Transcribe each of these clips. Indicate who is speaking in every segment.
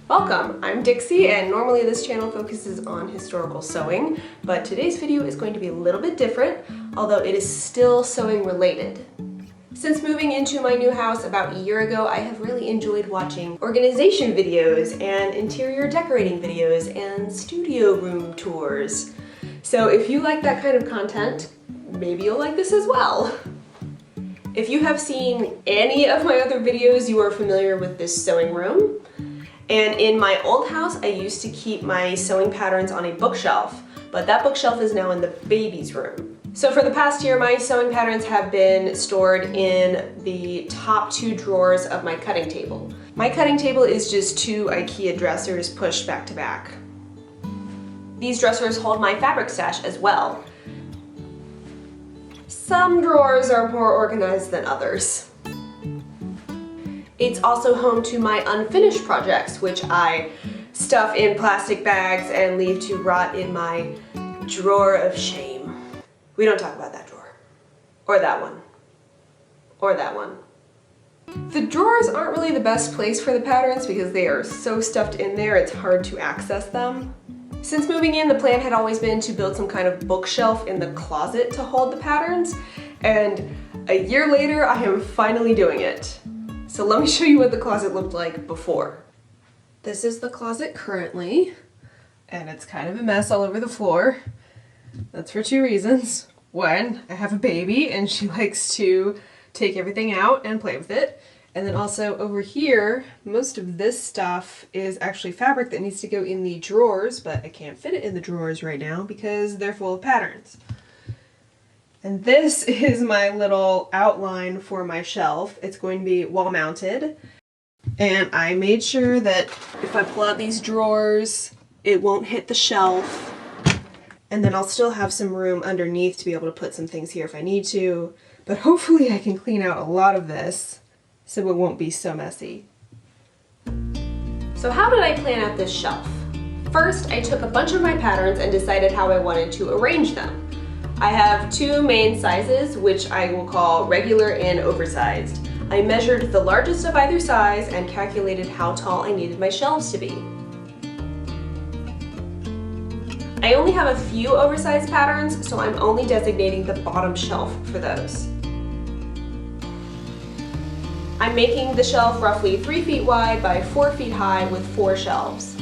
Speaker 1: Welcome, I'm Dixie, and normally this channel focuses on historical sewing, but today's video is going to be a little bit different, although it is still sewing related. Since moving into my new house about a year ago, I have really enjoyed watching organization videos and interior decorating videos and studio room tours. So if you like that kind of content, maybe you'll like this as well. If you have seen any of my other videos, you are familiar with this sewing room. And in my old house, I used to keep my sewing patterns on a bookshelf, but that bookshelf is now in the baby's room. So for the past year, my sewing patterns have been stored in the top two drawers of my cutting table. My cutting table is just two IKEA dressers pushed back to back. These dressers hold my fabric stash as well. Some drawers are more organized than others. It's also home to my unfinished projects, which I stuff in plastic bags and leave to rot in my drawer of shame. We don't talk about that drawer. Or that one. Or that one. The drawers aren't really the best place for the patterns because they are so stuffed in there it's hard to access them. Since moving in, the plan had always been to build some kind of bookshelf in the closet to hold the patterns, and a year later I am finally doing it. So let me show you what the closet looked like before. This is the closet currently, and it's kind of a mess all over the floor. That's for two reasons. One, I have a baby and she likes to take everything out and play with it. And then also over here, most of this stuff is actually fabric that needs to go in the drawers, but I can't fit it in the drawers right now because they're full of patterns. And this is my little outline for my shelf. It's going to be wall mounted. And I made sure that if I pull out these drawers, it won't hit the shelf. And then I'll still have some room underneath to be able to put some things here if I need to. But hopefully I can clean out a lot of this so it won't be so messy. So how did I plan out this shelf? First, I took a bunch of my patterns and decided how I wanted to arrange them. I have two main sizes, which I will call regular and oversized. I measured the largest of either size and calculated how tall I needed my shelves to be. I only have a few oversized patterns, so I'm only designating the bottom shelf for those. I'm making the shelf roughly 3 feet wide by 4 feet high with 4 shelves.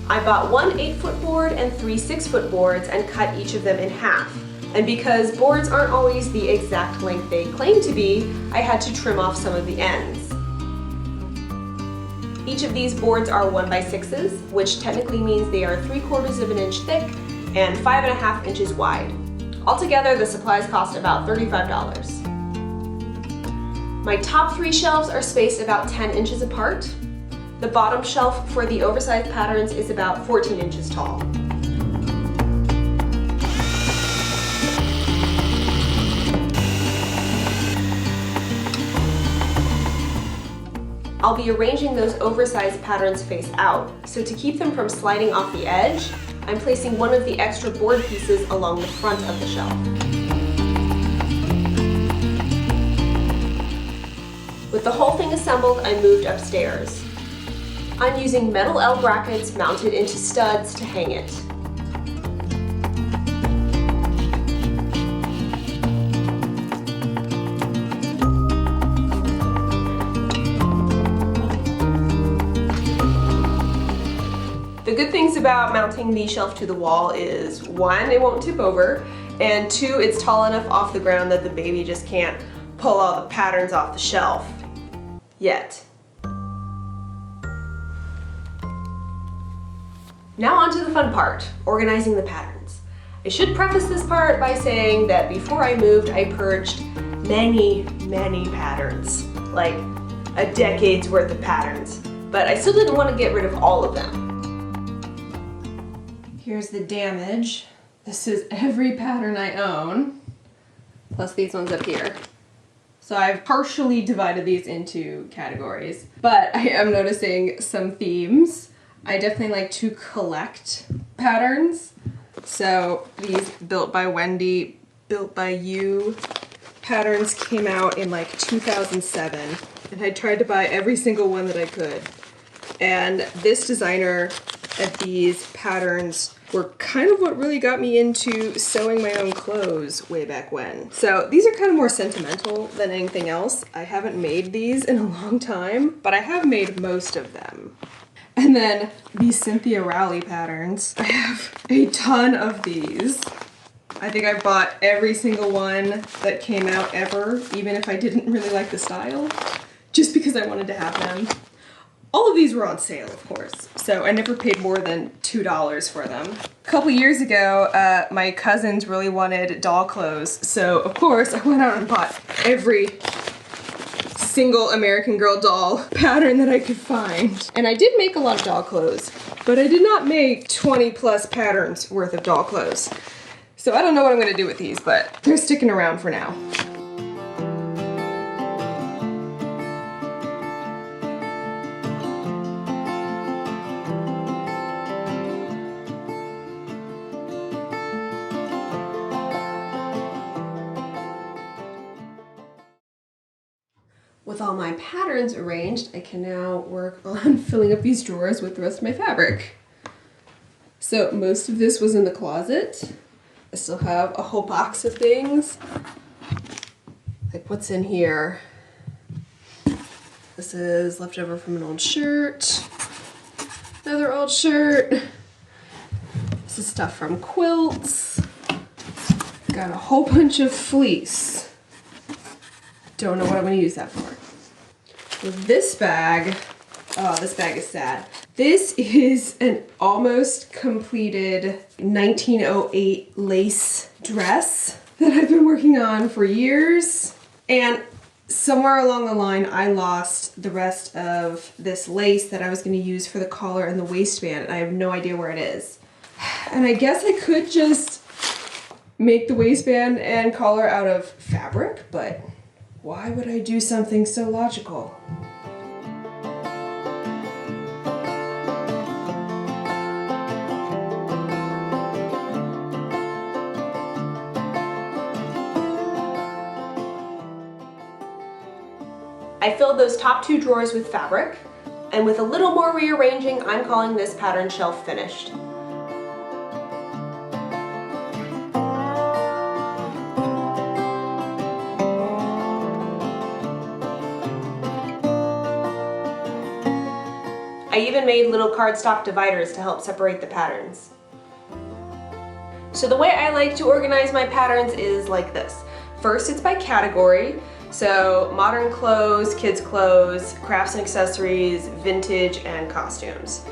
Speaker 1: I bought one 8-foot board and 3 6-foot boards and cut each of them in half. And because boards aren't always the exact length they claim to be, I had to trim off some of the ends. Each of these boards are 1x6s, which technically means they are 3/4 of an inch thick and 5.5 inches wide. Altogether, the supplies cost about $35. My top 3 shelves are spaced about 10 inches apart. The bottom shelf for the oversized patterns is about 14 inches tall. I'll be arranging those oversized patterns face out, so to keep them from sliding off the edge, I'm placing one of the extra board pieces along the front of the shelf. With the whole thing assembled, I moved upstairs. I'm using metal L brackets mounted into studs to hang it. The good things about mounting the shelf to the wall is 1, it won't tip over, and 2, it's tall enough off the ground that the baby just can't pull all the patterns off the shelf. Yet. Now on to the fun part, organizing the patterns. I should preface this part by saying that before I moved, I purged many patterns, like a decade's worth of patterns, but I still didn't want to get rid of all of them. Here's the damage. This is every pattern I own, plus these ones up here. So I've partially divided these into categories, but I am noticing some themes. I definitely like to collect patterns. So these Built by Wendy, Built by You patterns came out in like 2007. and I tried to buy every single one that I could. And this designer and these patterns were kind of what really got me into sewing my own clothes way back when. So these are kind of more sentimental than anything else. I haven't made these in a long time, but I have made most of them. And then these Cynthia Rowley patterns. I have a ton of these. I think I bought every single one that came out ever, even if I didn't really like the style, just because I wanted to have them. All of these were on sale, of course, so I never paid more than $2 for them. A couple years ago, my cousins really wanted doll clothes, so of course I went out and bought every single American Girl doll pattern that I could find. And I did make a lot of doll clothes, but I did not make 20 plus patterns worth of doll clothes. So I don't know what I'm gonna do with these, but they're sticking around for now. With all my patterns arranged, I can now work on filling up these drawers with the rest of my fabric. So most of this was in the closet. I still have a whole box of things. Like what's in here? This is leftover from an old shirt. Another old shirt. This is stuff from quilts. Got a whole bunch of fleece. Don't know what I'm gonna use that for. With this bag, oh, this bag is sad. This is an almost completed 1908 lace dress that I've been working on for years. And somewhere along the line, I lost the rest of this lace that I was gonna use for the collar and the waistband, and I have no idea where it is. And I guess I could just make the waistband and collar out of fabric, but why would I do something so logical? I filled those top two drawers with fabric, and with a little more rearranging, I'm calling this pattern shelf finished. I even made little cardstock dividers to help separate the patterns. So the way I like to organize my patterns is like this. First, it's by category. So modern clothes, kids clothes, crafts and accessories, vintage, and costumes.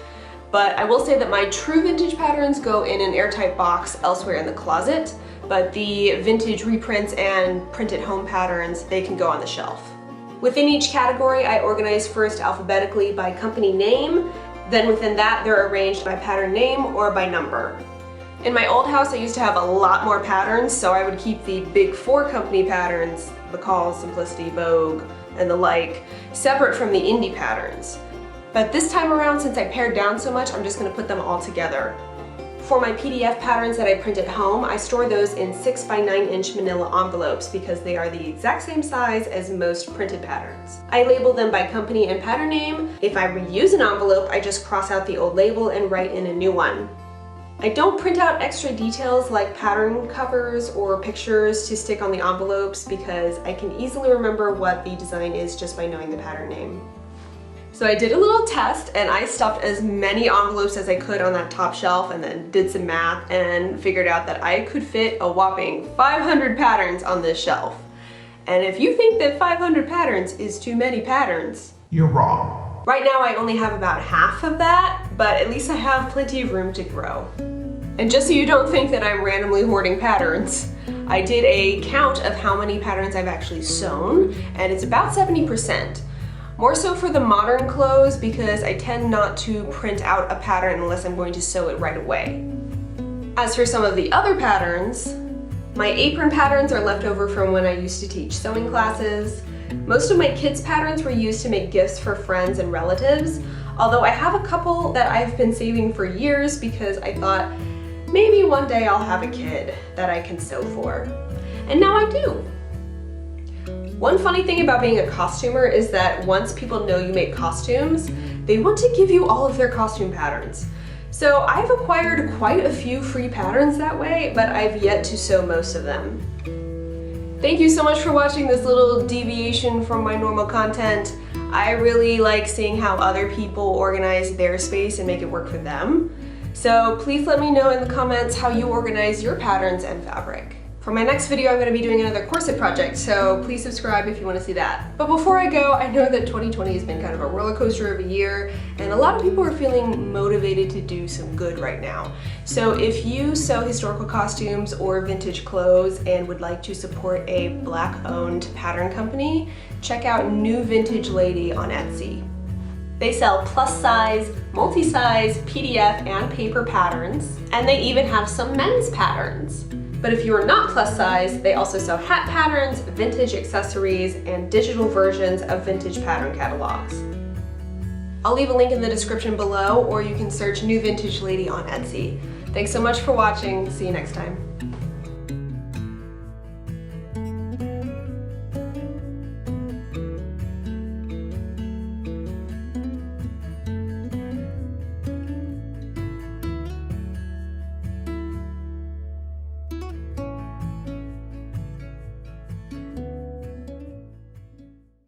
Speaker 1: But I will say that my true vintage patterns go in an airtight box elsewhere in the closet, but the vintage reprints and printed home patterns, they can go on the shelf. Within each category, I organize first alphabetically by company name, then within that they're arranged by pattern name or by number. In my old house, I used to have a lot more patterns, so I would keep the big four company patterns, McCall, Simplicity, Vogue, and the like, separate from the indie patterns. But this time around, since I pared down so much, I'm just gonna put them all together. For my PDF patterns that I print at home, I store those in 6 by 9 inch manila envelopes because they are the exact same size as most printed patterns. I label them by company and pattern name. If I reuse an envelope, I just cross out the old label and write in a new one. I don't print out extra details like pattern covers or pictures to stick on the envelopes because I can easily remember what the design is just by knowing the pattern name. So I did a little test and I stuffed as many envelopes as I could on that top shelf and then did some math and figured out that I could fit a whopping 500 patterns on this shelf. And if you think that 500 patterns is too many patterns, you're wrong. Right now I only have about half of that, but at least I have plenty of room to grow. And just so you don't think that I'm randomly hoarding patterns, I did a count of how many patterns I've actually sewn, and it's about 70%. More so for the modern clothes because I tend not to print out a pattern unless I'm going to sew it right away. As for some of the other patterns, my apron patterns are left over from when I used to teach sewing classes. Most of my kids' patterns were used to make gifts for friends and relatives, although I have a couple that I've been saving for years because I thought maybe one day I'll have a kid that I can sew for. And now I do. One funny thing about being a costumer is that once people know you make costumes, they want to give you all of their costume patterns. So I've acquired quite a few free patterns that way, but I've yet to sew most of them. Thank you so much for watching this little deviation from my normal content. I really like seeing how other people organize their space and make it work for them. So please let me know in the comments how you organize your patterns and fabric. For my next video, I'm going to be doing another corset project, so please subscribe if you want to see that. But before I go, I know that 2020 has been kind of a roller coaster of a year, and a lot of people are feeling motivated to do some good right now. So if you sew historical costumes or vintage clothes and would like to support a Black-owned pattern company, check out New Vintage Lady on Etsy. They sell plus-size, multi-size, PDF, and paper patterns, and they even have some men's patterns. But if you are not plus size, they also sell hat patterns, vintage accessories, and digital versions of vintage pattern catalogs. I'll leave a link in the description below, or you can search New Vintage Lady on Etsy. Thanks so much for watching. See you next time.